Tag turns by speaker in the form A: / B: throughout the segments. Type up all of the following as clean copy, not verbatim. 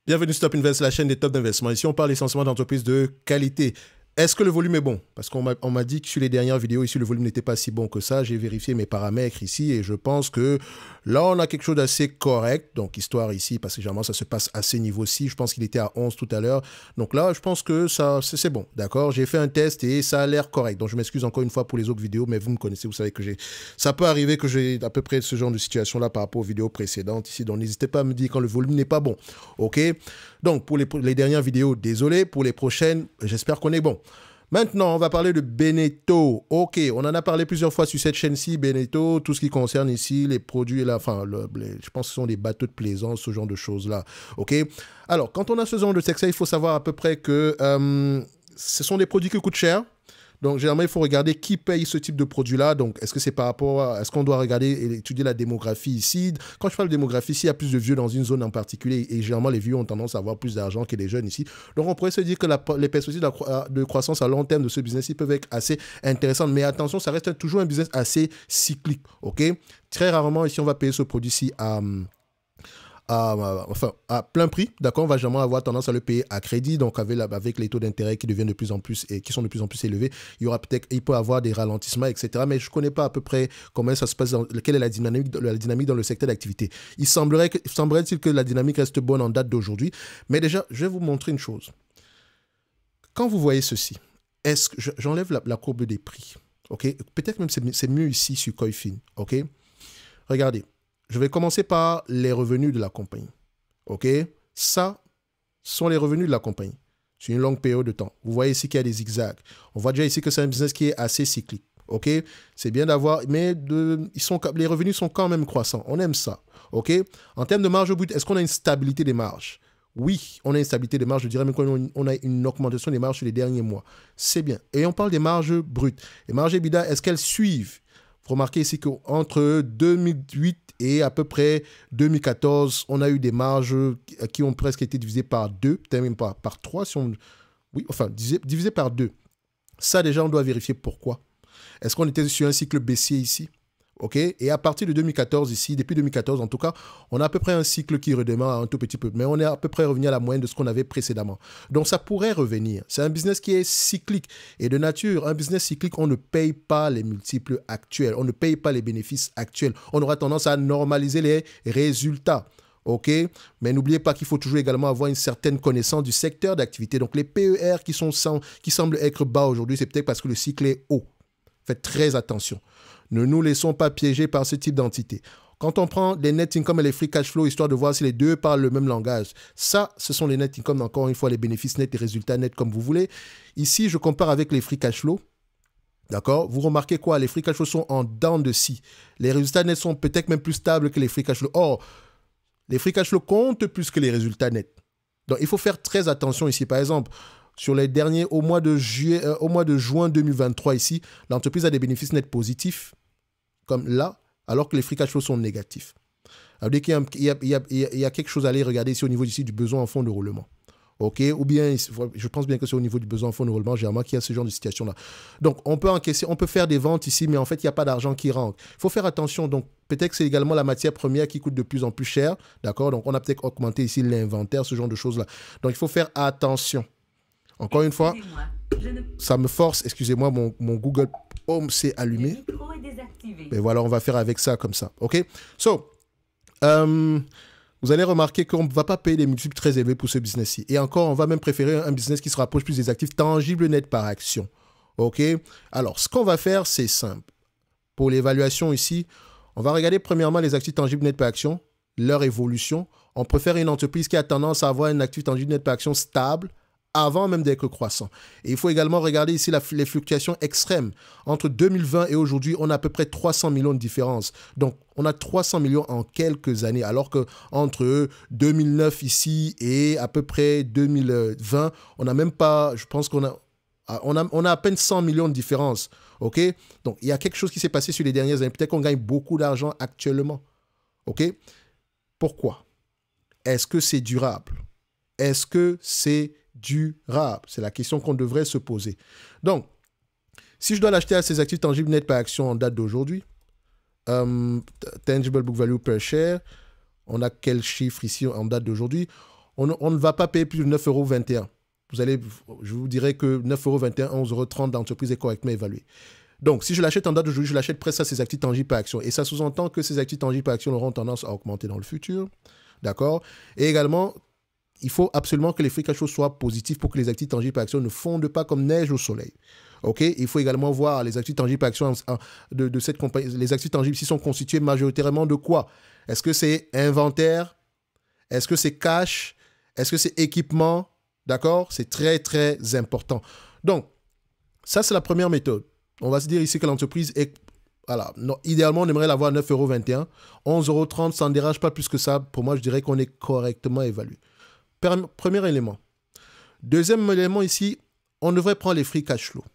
A: Bienvenue sur Top Invest, la chaîne des top d'investissement. Ici, on parle essentiellement d'entreprises de qualité. Est-ce que le volume est bon? Parce qu'on m'a dit que sur les dernières vidéos, ici, le volume n'était pas si bon que ça. J'ai vérifié mes paramètres ici et je pense que là, on a quelque chose d'assez correct. Donc, histoire ici, parce que généralement, ça se passe à ces niveaux-ci. Je pense qu'il était à 11 tout à l'heure. Donc là, je pense que ça, c'est bon. D'accord? J'ai fait un test et ça a l'air correct. Donc, je m'excuse encore une fois pour les autres vidéos, mais vous me connaissez, vous savez que ça peut arriver que j'ai à peu près ce genre de situation-là par rapport aux vidéos précédentes ici. Donc, n'hésitez pas à me dire quand le volume n'est pas bon. OK? Donc, pour les dernières vidéos, désolé. Pour les prochaines, j'espère qu'on est bon. Maintenant, on va parler de Beneteau. OK, on en a parlé plusieurs fois sur cette chaîne-ci, Beneteau, tout ce qui concerne ici les produits, là, enfin, je pense que ce sont des bateaux de plaisance, ce genre de choses-là. OK? Alors, quand on a ce genre de texte, il faut savoir à peu près que ce sont des produits qui coûtent cher. Donc, généralement, il faut regarder qui paye ce type de produit-là. Donc, est-ce que c'est par rapport à... Est-ce qu'on doit regarder et étudier la démographie ici? Quand je parle de démographie, ici, il y a plus de vieux dans une zone en particulier. Et généralement, les vieux ont tendance à avoir plus d'argent que les jeunes ici. Donc, on pourrait se dire que les perspectives de croissance à long terme de ce business peuvent être assez intéressantes. Mais attention, ça reste toujours un business assez cyclique. OK? Très rarement, ici, on va payer ce produit-ci à plein prix, d'accord, on va jamais avoir tendance à le payer à crédit, donc avec les taux d'intérêt qui deviennent de plus en plus et qui sont de plus en plus élevés, il peut avoir des ralentissements, etc. Mais je ne connais pas à peu près comment ça se passe, quelle est la dynamique dans le secteur d'activité. Il semblerait-il que la dynamique reste bonne en date d'aujourd'hui, mais déjà, je vais vous montrer une chose. Quand vous voyez ceci, est-ce que j'enlève la courbe des prix, ok? Peut-être même c'est mieux ici sur Coifin, ok? Regardez. Je vais commencer par les revenus de la compagnie. OK? Ça sont les revenus de la compagnie sur une longue période de temps. Vous voyez ici qu'il y a des zigzags. On voit déjà ici que c'est un business qui est assez cyclique. OK? C'est bien d'avoir... Mais les revenus sont quand même croissants. On aime ça. OK? En termes de marge brute, est-ce qu'on a une stabilité des marges? Oui, on a une stabilité des marges. Je dirais même qu'on a une augmentation des marges sur les derniers mois. C'est bien. Et on parle des marges brutes. Les marges EBITDA, est-ce qu'elles suivent? Vous remarquez ici qu'entre 2008 et à peu près 2014, on a eu des marges qui ont presque été divisées par 2, peut-être même pas par 3, oui, enfin, divisées par 2. Ça, déjà, on doit vérifier pourquoi. Est-ce qu'on était sur un cycle baissier ici? OK? Et à partir de 2014 ici, depuis 2014 en tout cas, on a à peu près un cycle qui redémarre un tout petit peu. Mais on est à peu près revenu à la moyenne de ce qu'on avait précédemment. Donc ça pourrait revenir. C'est un business qui est cyclique. Et de nature, un business cyclique, on ne paye pas les multiples actuels. On ne paye pas les bénéfices actuels. On aura tendance à normaliser les résultats. OK? Mais n'oubliez pas qu'il faut toujours également avoir une certaine connaissance du secteur d'activité. Donc les PER qui semblent être bas aujourd'hui, c'est peut-être parce que le cycle est haut. Faites très attention. Ne nous laissons pas piéger par ce type d'entité. Quand on prend les net income et les free cash flow, histoire de voir si les deux parlent le même langage, ça, ce sont les net income, encore une fois, les bénéfices nets, les résultats nets, comme vous voulez. Ici, je compare avec les free cash flow. D'accord? Vous remarquez quoi? Les free cash flow sont en dents de scie. Les résultats nets sont peut-être même plus stables que les free cash flow. Or, les free cash flow comptent plus que les résultats nets. Donc, il faut faire très attention ici. Par exemple, sur les derniers, au mois de juin 2023 ici, l'entreprise a des bénéfices nets positifs, comme là, alors que les free cash flow sont négatifs. Ça veut dire qu'il y a quelque chose à aller regarder ici au niveau ici du besoin en fonds de roulement. OK? Ou bien, je pense bien que c'est au niveau du besoin en fonds de roulement, généralement, qu'il y a ce genre de situation-là. Donc, on peut encaisser, on peut faire des ventes ici, mais en fait, il n'y a pas d'argent qui rentre. Il faut faire attention. Donc, peut-être que c'est également la matière première qui coûte de plus en plus cher. D'accord? Donc, on a peut-être augmenté ici l'inventaire, ce genre de choses-là. Donc, il faut faire attention. Encore une fois, ça me force, excusez-moi, mon Google Home s'est allumé. Mais voilà, on va faire avec ça comme ça. OK? So, vous allez remarquer qu'on ne va pas payer des multiples très élevés pour ce business-ci. Et encore, on va même préférer un business qui se rapproche plus des actifs tangibles nets par action. OK? Alors, ce qu'on va faire, c'est simple. Pour l'évaluation ici, on va regarder premièrement les actifs tangibles nets par action, leur évolution. On préfère une entreprise qui a tendance à avoir un actif tangible net par action stable, avant même d'être croissant. Et il faut également regarder ici les fluctuations extrêmes. Entre 2020 et aujourd'hui, on a à peu près 300 millions de différence. Donc, on a 300 millions en quelques années, alors qu'entre 2009 ici et à peu près 2020, on n'a même pas, je pense qu'on a, on a à peine 100 millions de différence. OK? Donc, il y a quelque chose qui s'est passé sur les dernières années. Peut-être qu'on gagne beaucoup d'argent actuellement. OK? Pourquoi? Est-ce que c'est durable? Est-ce que c'est durable? C'est la question qu'on devrait se poser. Donc, si je dois l'acheter à ces actifs tangibles nets par action en date d'aujourd'hui, tangible book value per share, on a quel chiffre ici en date d'aujourd'hui? on ne va pas payer plus de 9,21 €. Je vous dirais que 9,21 €, 11,30 € d'entreprise est correctement évaluée. Donc, si je l'achète en date d'aujourd'hui, je l'achète presque à ces actifs tangibles par action. Et ça sous-entend que ces actifs tangibles par action auront tendance à augmenter dans le futur. D'accord? Et également, il faut absolument que les free cash flow soient positifs pour que les actifs tangibles par action ne fondent pas comme neige au soleil. OK? Il faut également voir les actifs tangibles par action de cette compagnie. Les actifs tangibles ici sont constitués majoritairement de quoi? Est-ce que c'est inventaire? Est-ce que c'est cash? Est-ce que c'est équipement? D'accord? C'est très, très important. Donc, ça, c'est la première méthode. On va se dire ici que l'entreprise est... Voilà. Non, idéalement, on aimerait l'avoir à 9,21 €. 11,30 €, ça ne dérange pas plus que ça. Pour moi, je dirais qu'on est correctement évalué. Premier élément. Deuxième élément ici, on devrait prendre les free cash flow.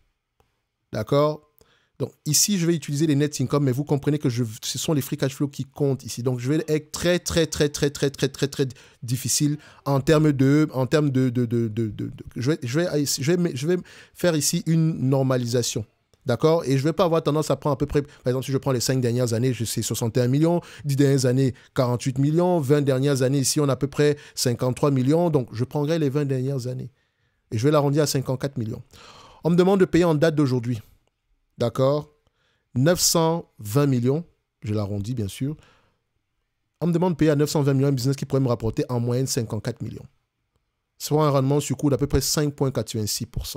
A: D'accord? Donc, ici, je vais utiliser les net income, mais vous comprenez que ce sont les free cash flow qui comptent ici. Donc, je vais être très difficile en termes de... Je vais faire ici une normalisation. D'accord? Et je ne vais pas avoir tendance à prendre à peu près... Par exemple, si je prends les 5 dernières années, c'est 61 millions. 10 dernières années, 48 millions. 20 dernières années, ici, on a à peu près 53 millions. Donc, je prendrai les 20 dernières années. Et je vais l'arrondir à 54 millions. On me demande de payer en date d'aujourd'hui. D'accord? 920 millions. Je l'arrondis, bien sûr. On me demande de payer à 920 millions un business qui pourrait me rapporter en moyenne 54 millions. Soit un rendement sur coût d'à peu près 5,86%.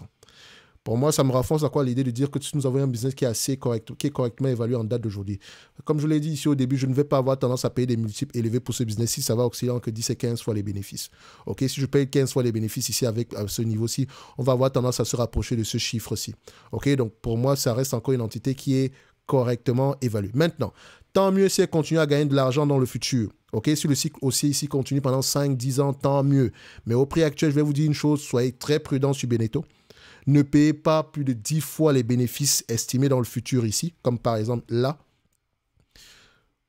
A: Pour moi, ça me renforce à quoi l'idée de dire que nous avons un business qui est assez correct, qui est correctement évalué en date d'aujourd'hui. Comme je l'ai dit ici au début, je ne vais pas avoir tendance à payer des multiples élevés pour ce business-ci. Ça va osciller entre 10 et 15 fois les bénéfices. OK, si je paye 15 fois les bénéfices ici avec à ce niveau-ci, on va avoir tendance à se rapprocher de ce chiffre-ci. OK, donc pour moi, ça reste encore une entité qui est correctement évaluée. Maintenant, tant mieux si elle continue à gagner de l'argent dans le futur. OK, si le cycle aussi ici continue pendant 5-10 ans, tant mieux. Mais au prix actuel, je vais vous dire une chose, soyez très prudents sur Beneteau. Ne payez pas plus de 10 fois les bénéfices estimés dans le futur ici, comme par exemple là.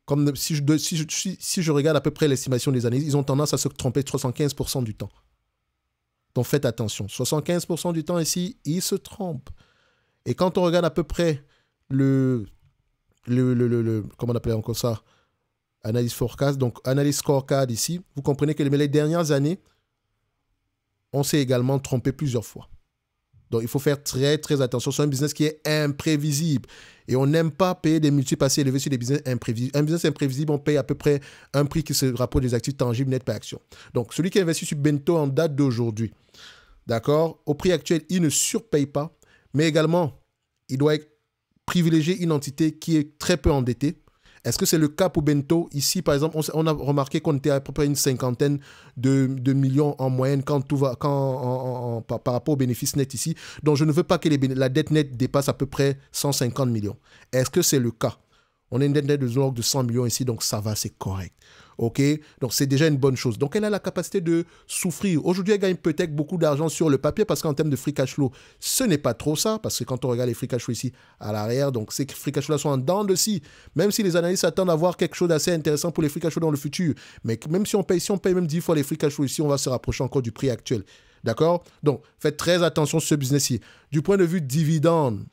A: Comme si je regarde à peu près l'estimation des années, ils ont tendance à se tromper 75% du temps. Donc faites attention. 75% du temps ici, ils se trompent. Et quand on regarde à peu près comment on appelle encore ça? Analyse forecast, donc analyse scorecard ici, vous comprenez que les dernières années, on s'est également trompé plusieurs fois. Donc, il faut faire très, très attention. C'est un business qui est imprévisible. Et on n'aime pas payer des multiples assez élevés sur des business imprévisibles. Un business imprévisible, on paye à peu près un prix qui se rapproche des actifs tangibles net par action. Donc, celui qui investit sur Beneteau en date d'aujourd'hui, d'accord, au prix actuel, il ne surpaye pas. Mais également, il doit privilégier une entité qui est très peu endettée. Est-ce que c'est le cas pour Beneteau? Ici, par exemple, on a remarqué qu'on était à peu près une cinquantaine de millions en moyenne par rapport aux bénéfices nets ici. Donc, je ne veux pas que la dette nette dépasse à peu près 150 millions. Est-ce que c'est le cas? On a une dette nette de 100 millions ici, donc ça va, c'est correct. OK? Donc, c'est déjà une bonne chose. Donc, elle a la capacité de souffrir. Aujourd'hui, elle gagne peut-être beaucoup d'argent sur le papier parce qu'en termes de free cash flow, ce n'est pas trop ça. Parce que quand on regarde les free cash flow ici à l'arrière, donc ces free cash flow-là sont en dents de scie. Même si les analystes attendent à voir quelque chose d'assez intéressant pour les free cash flow dans le futur. Mais même si on paye même 10 fois les free cash flow ici, on va se rapprocher encore du prix actuel. D'accord? Donc, faites très attention sur ce business-ci. Du point de vue dividende,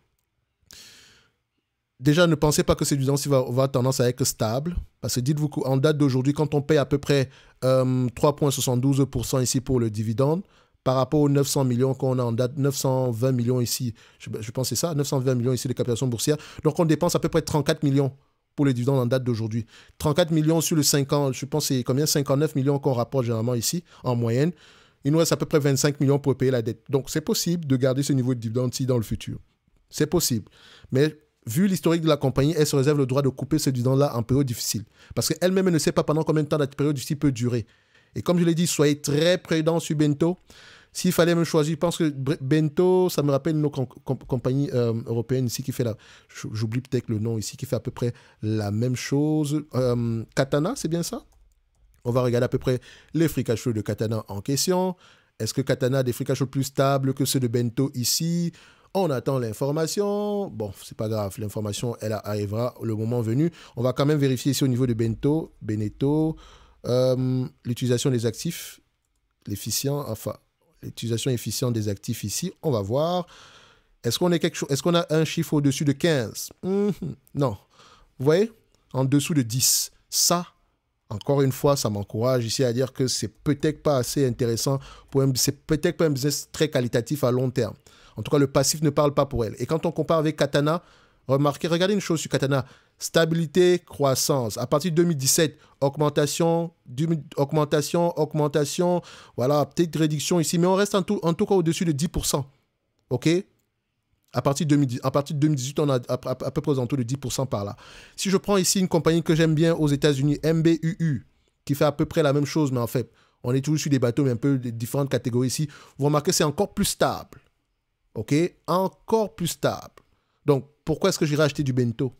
A: déjà, ne pensez pas que ce dividende va avoir tendance à être stable. Parce que dites-vous qu'en date d'aujourd'hui, quand on paye à peu près 3,72% ici pour le dividende, par rapport aux 900 millions qu'on a en date, 920 millions ici, je pense que c'est ça, 920 millions ici de capitalisation boursière. Donc, on dépense à peu près 34 millions pour les dividendes en date d'aujourd'hui. 34 millions sur le 5 ans, je pense que c'est combien? 59 millions qu'on rapporte généralement ici, en moyenne. Il nous reste à peu près 25 millions pour payer la dette. Donc, c'est possible de garder ce niveau de dividende ici dans le futur. C'est possible. Mais vu l'historique de la compagnie, elle se réserve le droit de couper ce dividende-là en période difficile. Parce qu'elle-même ne sait pas pendant combien de temps la période difficile peut durer. Et comme je l'ai dit, soyez très prudents sur Beneteau. S'il fallait me choisir, je pense que Beneteau, ça me rappelle une autre compagnie européenne ici qui fait j'oublie peut-être le nom ici, qui fait à peu près la même chose. Katana, c'est bien ça? On va regarder à peu près les free cash flow de Katana en question. Est-ce que Katana a des free cash flow plus stables que ceux de Beneteau ici? On attend l'information. Bon, c'est pas grave. L'information, elle arrivera le moment venu. On va quand même vérifier ici au niveau de Beneteau, l'utilisation des actifs, l'utilisation efficiente des actifs ici. On va voir. Est-ce qu'on a un chiffre au-dessus de 15? Non. Vous voyez? En dessous de 10. Ça, encore une fois, ça m'encourage ici à dire que c'est peut-être pas assez intéressant, c'est peut-être pas un business très qualitatif à long terme. En tout cas, le passif ne parle pas pour elle. Et quand on compare avec Katana, regardez une chose sur Katana, stabilité, croissance. À partir de 2017, augmentation, voilà, petite réduction ici, mais on reste en tout cas au-dessus de 10%. OK? À partir de 2018, on a à peu près aux alentours de 10% par là. Si je prends ici une compagnie que j'aime bien aux États-Unis, MBUU, qui fait à peu près la même chose, mais en fait, on est toujours sur des bateaux, mais un peu de différentes catégories ici. Vous remarquez, c'est encore plus stable. OK? Encore plus stable. Donc, pourquoi est-ce que j'irai acheter du bento?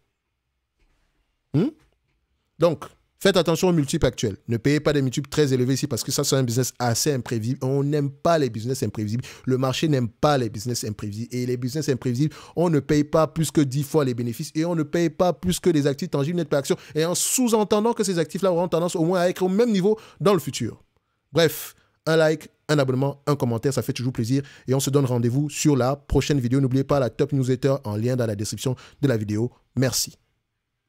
A: Donc, faites attention aux multiples actuels. Ne payez pas des multiples très élevés ici parce que ça, c'est un business assez imprévisible. On n'aime pas les business imprévisibles. Le marché n'aime pas les business imprévisibles. Et les business imprévisibles, on ne paye pas plus que 10 fois les bénéfices et on ne paye pas plus que les actifs tangibles net par action et en sous-entendant que ces actifs-là auront tendance au moins à être au même niveau dans le futur. Bref, un like, un abonnement, un commentaire, ça fait toujours plaisir. Et on se donne rendez-vous sur la prochaine vidéo. N'oubliez pas la top newsletter en lien dans la description de la vidéo. Merci.